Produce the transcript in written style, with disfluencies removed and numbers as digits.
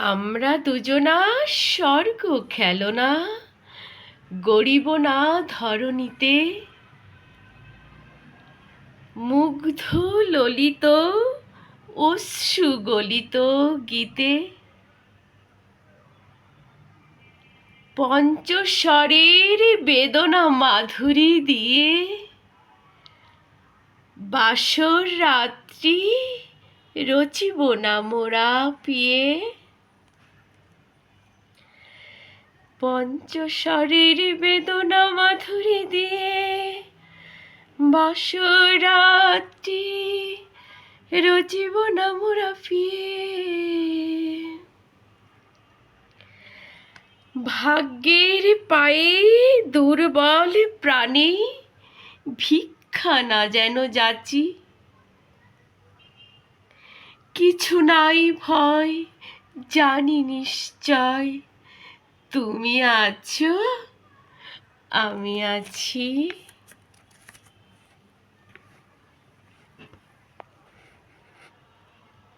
আমরা দুজনা স্বর্গ খেলনা গড়িব না ধরণীতে, মুগ্ধ ললিত অশ্রু গলিত গীতে। পঞ্চস্বরের বেদনা মাধুরী দিয়ে বাসর রাত্রি রচিব না মোরা পিয়ে। পঞ্চস্বরের বেদনা মাধুরী দিয়ে বাসর রাত্রি রচিব না মোরা পিয়ে। ভাগ্যের পায়ে দুর্বল প্রাণে ভিক্ষা না যেন যাচি, কিছু নাই ভয় জানি নিশ্চয় তুমি আছো আমি আছি।